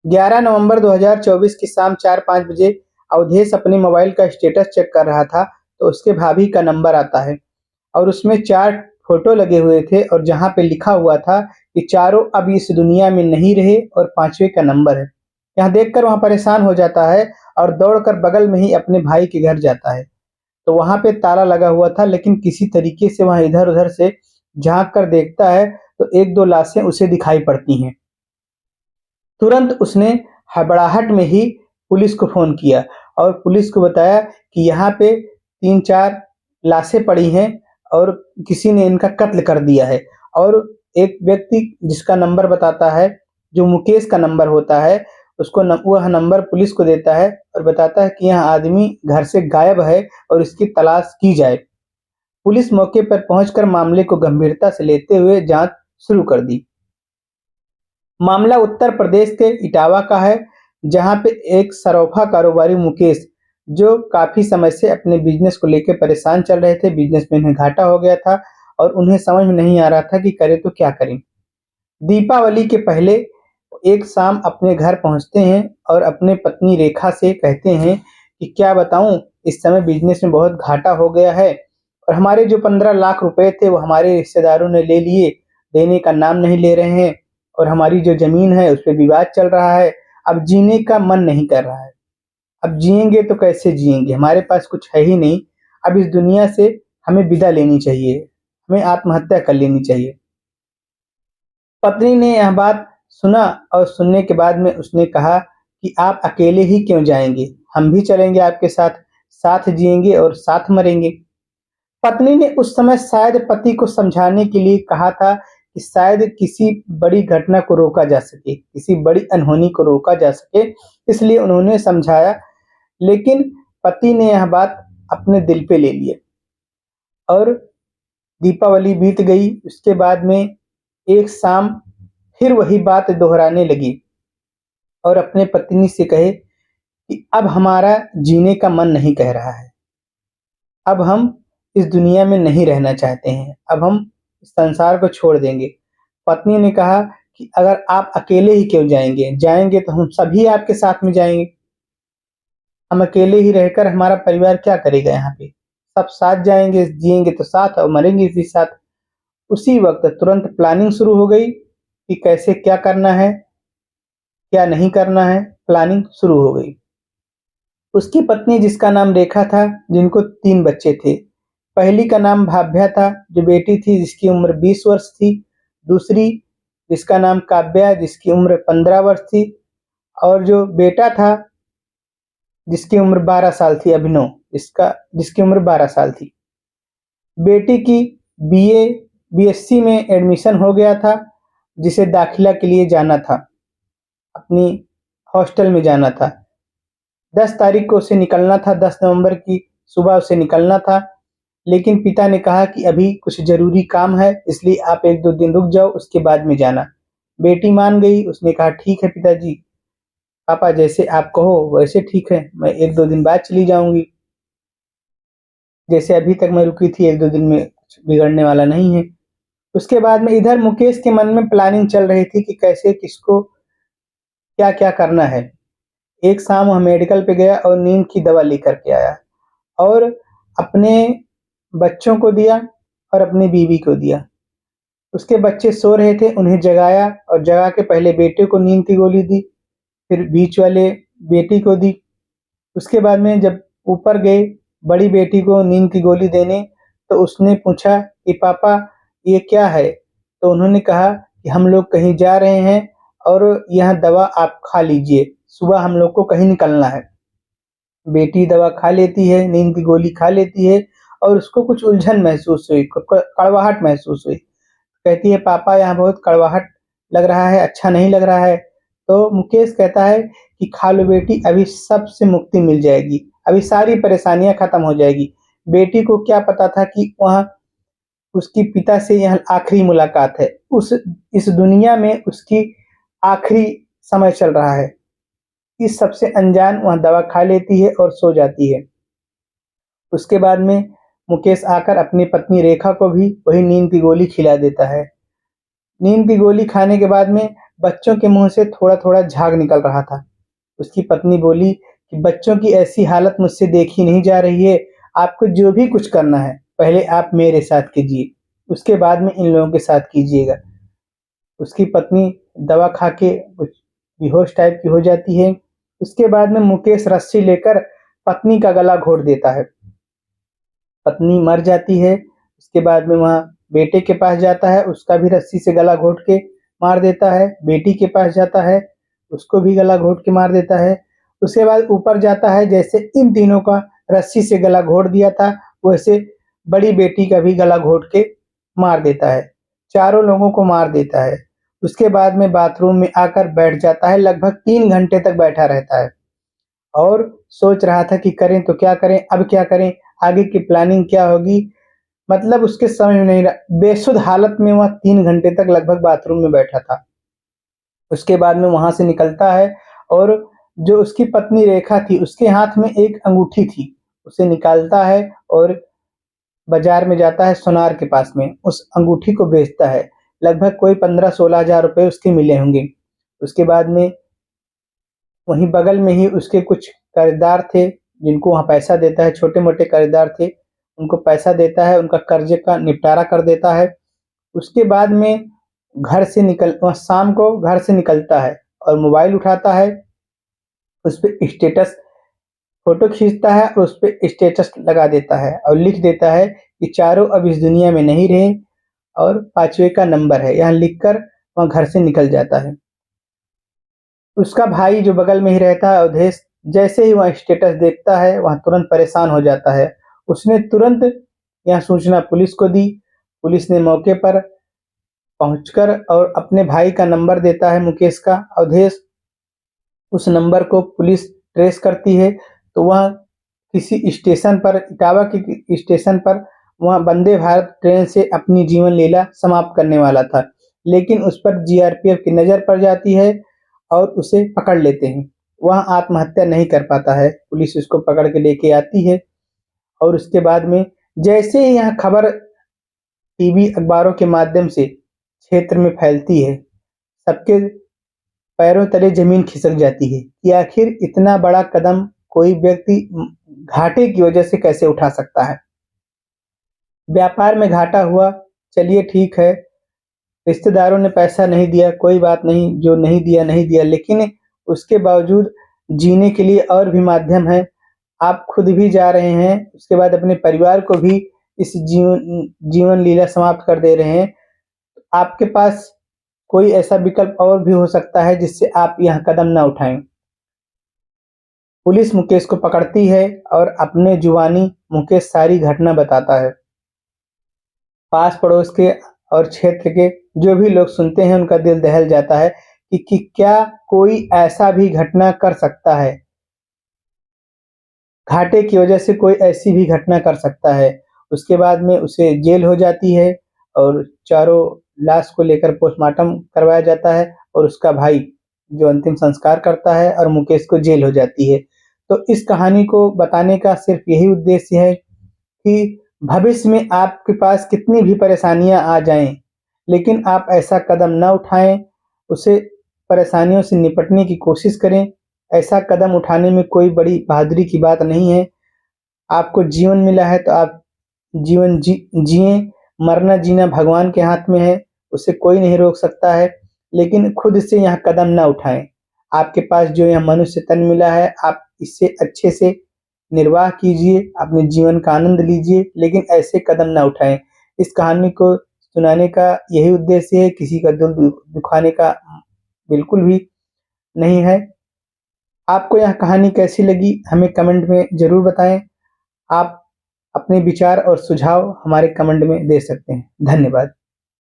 11 नवंबर 2024 की शाम 4-5 बजे अवधेश अपने मोबाइल का स्टेटस चेक कर रहा था, तो उसके भाभी का नंबर आता है और उसमें 4 फोटो लगे हुए थे और जहाँ पे लिखा हुआ था कि चारों अब इस दुनिया में नहीं रहे और 5वें का नंबर है। यह देखकर वहाँ परेशान हो जाता है और दौड़कर बगल में ही अपने भाई के घर जाता है। तो वहाँ पे ताला लगा हुआ था, लेकिन किसी तरीके से वहाँ इधर-उधर से झाँक कर देखता है तो 1-2 लाशें उसे दिखाई पड़ती हैं। तुरंत उसने हड़बड़ाहट में ही पुलिस को फ़ोन किया और पुलिस को बताया कि यहाँ पे 3-4 लाशें पड़ी हैं और किसी ने इनका कत्ल कर दिया है। और एक व्यक्ति जिसका नंबर बताता है, जो मुकेश का नंबर होता है, उसको वह नंबर पुलिस को देता है और बताता है कि यह आदमी घर से गायब है और इसकी तलाश की जाए। पुलिस मौके पर पहुंचकर मामले को गंभीरता से लेते हुए जांच शुरू कर दी। मामला उत्तर प्रदेश के इटावा का है, जहां पे एक सराफा कारोबारी मुकेश, जो काफी समय से अपने बिजनेस को लेकर परेशान चल रहे थे। बिजनेस में उन्हें घाटा हो गया था और उन्हें समझ में नहीं आ रहा था कि करें तो क्या करें। दीपावली के पहले एक शाम अपने घर पहुंचते हैं और अपने पत्नी रेखा से कहते हैं कि क्या बताऊं, इस समय बिजनेस में बहुत घाटा हो गया है और हमारे जो 15 लाख रुपए थे वो हमारे रिश्तेदारों ने ले लिए, देने का नाम नहीं ले रहे हैं और हमारी जो जमीन है उस पे विवाद चल रहा है। अब जीने का मन नहीं कर रहा है। अब जिएंगे तो कैसे जिएंगे, हमारे पास कुछ है ही नहीं। अब इस दुनिया से हमें विदा लेनी चाहिए, हमें आत्महत्या कर लेनी चाहिए। पत्नी ने यह बात सुना और सुनने के बाद में उसने कहा कि आप अकेले ही क्यों जाएंगे, हम भी चलेंगे आपके साथ, साथ जिएंगे और साथ मरेंगे। पत्नी ने उस समय शायद पति को समझाने के लिए कहा था कि शायद किसी बड़ी घटना को रोका जा सके, किसी बड़ी अनहोनी को रोका जा सके, इसलिए उन्होंने समझाया। लेकिन पति ने यह बात अपने दिल पे ले लिया और दीपावली बीत गई। उसके बाद में एक शाम फिर वही बात दोहराने लगी और अपने पत्नी से कहे कि अब हमारा जीने का मन नहीं कह रहा है, अब हम इस दुनिया में नहीं रहना चाहते हैं, अब हम इस संसार को छोड़ देंगे। पत्नी ने कहा कि अगर आप अकेले ही क्यों जाएंगे, जाएंगे तो हम सभी आपके साथ में जाएंगे। हम अकेले ही रहकर हमारा परिवार क्या करेगा यहाँ पे, सब साथ जाएंगे, जिएंगे तो साथ और मरेंगे भी साथ। उसी वक्त तुरंत प्लानिंग शुरू हो गई कि कैसे क्या करना है, क्या नहीं करना है। प्लानिंग शुरू हो गई। उसकी पत्नी जिसका नाम रेखा था, जिनको 3 बच्चे थे। पहली का नाम भाव्या था, जो बेटी थी जिसकी उम्र 20 वर्ष थी। दूसरी जिसका नाम काव्या, जिसकी उम्र 15 वर्ष थी। और जो बेटा था जिसकी उम्र 12 साल थी, अभिनव, जिसकी उम्र 12 साल थी। बेटी की बीए बीएससी में एडमिशन हो गया था, जिसे दाखिला के लिए जाना था, अपनी हॉस्टल में जाना था। 10 तारीख को उसे निकलना था, 10 नवंबर की सुबह उसे निकलना था। लेकिन पिता ने कहा कि अभी कुछ ज़रूरी काम है, इसलिए आप 1-2 दिन रुक जाओ, उसके बाद में जाना। बेटी मान गई, उसने कहा ठीक है पिताजी, पापा जैसे आप कहो वैसे ठीक है, मैं 1-2 दिन बाद चली जाऊँगी। जैसे अभी तक मैं रुकी थी, 1-2 दिन में कुछ बिगड़ने वाला नहीं है। उसके बाद में इधर मुकेश के मन में प्लानिंग चल रही थी कि कैसे किसको क्या-क्या करना है। एक शाम वह मेडिकल पे गया और नींद की दवा लेकर के आया और अपने बच्चों को दिया और अपनी बीवी को दिया। उसके बच्चे सो रहे थे, उन्हें जगाया और जगा के पहले बेटे को नींद की गोली दी, फिर बीच वाले बेटी को दी। उसके बाद में जब ऊपर गए बड़ी बेटी को नींद की गोली देने, तो उसने पूछा कि पापा ये क्या है? तो उन्होंने कहा कि हम लोग कहीं जा रहे हैं और यह दवा आप खा लीजिए, सुबह हम लोग को कहीं निकलना है। बेटी दवा खा लेती है, नींद की गोली खा लेती है और उसको कुछ उलझन महसूस हुई, कड़वाहट महसूस हुई। कहती है पापा यहाँ बहुत कड़वाहट लग रहा है, अच्छा नहीं लग रहा है। तो मुकेश कहता है कि खा लो बेटी, अभी सबसे मुक्ति मिल जाएगी, अभी सारी परेशानियाँ खत्म हो जाएगी। बेटी को क्या पता था कि वहाँ उसके पिता से यह आखिरी मुलाकात है। उस इस दुनिया में उसकी आखिरी समय चल रहा है। इस सबसे अनजान वह दवा खा लेती है और सो जाती है। उसके बाद में मुकेश आकर अपनी पत्नी रेखा को भी वही नींद की गोली खिला देता है। नींद की गोली खाने के बाद में बच्चों के मुंह से थोड़ा-थोड़ा झाग निकल रहा था। उसकी पत्नी बोली कि बच्चों की ऐसी हालत मुझसे देखी नहीं जा रही है। आपको जो भी कुछ करना है, पहले आप मेरे साथ कीजिए, उसके बाद में इन लोगों के साथ कीजिएगा। उसकी पत्नी दवा खा के कुछ बेहोश टाइप की हो जाती है। उसके बाद में मुकेश रस्सी लेकर पत्नी का गला घोट देता है। पत्नी मर जाती है। उसके बाद में वहाँ बेटे के पास जाता है, उसका भी रस्सी से गला घोट के मार देता है। बेटी के पास जाता है, उसको भी गला घोट के मार देता है। उसके बाद ऊपर जाता है, जैसे इन तीनों का रस्सी से गला घोट दिया था, वैसे बड़ी बेटी का भी गला घोट के मार देता है। चारों लोगों को मार देता है। उसके बाद में बाथरूम में आकर बैठ जाता है, लगभग 3 घंटे तक बैठा रहता है और सोच रहा था कि करें तो क्या करें, अब क्या करें, आगे की प्लानिंग क्या होगी। मतलब उसके समझ में नहीं रहा, बेसुध हालत में वह 3 घंटे तक लगभग बाथरूम में बैठा था। उसके बाद में वहाँ से निकलता है और जो उसकी पत्नी रेखा थी, उसके हाथ में एक अंगूठी थी, उसे निकालता है और बाज़ार में जाता है सुनार के पास में, उस अंगूठी को बेचता है। लगभग कोई 15-16 हज़ार रुपए उसके मिले होंगे। उसके बाद में वहीं बगल में ही उसके कुछ कर्जदार थे, जिनको वहाँ पैसा देता है, छोटे-मोटे कर्जदार थे, उनको पैसा देता है, उनका कर्ज़े का निपटारा कर देता है। उसके बाद में घर से निकल वह शाम को घर से निकलता है और मोबाइल उठाता है, उसपे स्टेटस फ़ोटो खींचता है और उसपे स्टेटस लगा देता है और लिख देता है कि चारों अब इस दुनिया में नहीं रहे और 5वें का नंबर है। यहाँ लिखकर वह घर से निकल जाता है। उसका भाई जो बगल में ही रहता है अवधेश, जैसे ही वह स्टेटस देखता है, वह तुरंत परेशान हो जाता है। उसने तुरंत यह सूचना पुलिस को दी। पुलिस ने मौके पर पहुंचकर और अपने भाई का नंबर देता है मुकेश का। अवधेश उस नंबर को पुलिस ट्रेस करती है, तो वह किसी स्टेशन पर, इटावा के स्टेशन पर वह वंदे भारत ट्रेन से अपनी जीवन लीला समाप्त करने वाला था। लेकिन उस पर जीआरपीएफ की नज़र पड़ जाती है और उसे पकड़ लेते हैं। वह आत्महत्या नहीं कर पाता है, पुलिस उसको पकड़ के लेके आती है और उसके बाद में जैसे ही यह खबर टीवी, अखबारों के माध्यम से क्षेत्र में फैलती है, सबके पैरों तले ज़मीन खिसक जाती है कि आखिर इतना बड़ा कदम कोई व्यक्ति घाटे की वजह से कैसे उठा सकता है। व्यापार में घाटा हुआ, चलिए ठीक है, रिश्तेदारों ने पैसा नहीं दिया, कोई बात नहीं, जो नहीं दिया, नहीं दिया, लेकिन उसके बावजूद जीने के लिए और भी माध्यम हैं। आप खुद भी जा रहे हैं, उसके बाद अपने परिवार को भी इस जीवन लीला समाप्त कर दे रहे हैं। आपके पास कोई ऐसा विकल्प और भी हो सकता है जिससे आप यह कदम ना उठाएँ। पुलिस मुकेश को पकड़ती है और अपने जुबानी मुकेश सारी घटना बताता है। पास पड़ोस के और क्षेत्र के जो भी लोग सुनते हैं, उनका दिल दहल जाता है कि क्या कोई ऐसा भी घटना कर सकता है? घाटे की वजह से कोई ऐसी भी घटना कर सकता है। उसके बाद में उसे जेल हो जाती है और चारों लाश को लेकर पोस्टमार्टम करवाया जाता है और उसका भाई जो अंतिम संस्कार करता है और मुकेश को जेल हो जाती है। तो इस कहानी को बताने का सिर्फ़ यही उद्देश्य है कि भविष्य में आपके पास कितनी भी परेशानियाँ आ जाएँ, लेकिन आप ऐसा कदम ना उठाएँ, उसे परेशानियों से निपटने की कोशिश करें। ऐसा कदम उठाने में कोई बड़ी बहादुरी की बात नहीं है। आपको जीवन मिला है तो आप जीवन जिएँ, मरना-जीना भगवान के हाथ में है, उसे कोई नहीं रोक सकता है, लेकिन खुद से यह कदम ना उठाएँ। आपके पास जो यह मनुष्य तन मिला है, आप इससे अच्छे से निर्वाह कीजिए, अपने जीवन का आनंद लीजिए, लेकिन ऐसे कदम ना उठाएँ। इस कहानी को सुनाने का यही उद्देश्य है, किसी का दिल दुखाने का बिल्कुल भी नहीं है। आपको यह कहानी कैसी लगी, हमें कमेंट में ज़रूर बताएँ। आप अपने विचार और सुझाव हमारे कमेंट में दे सकते हैं। धन्यवाद।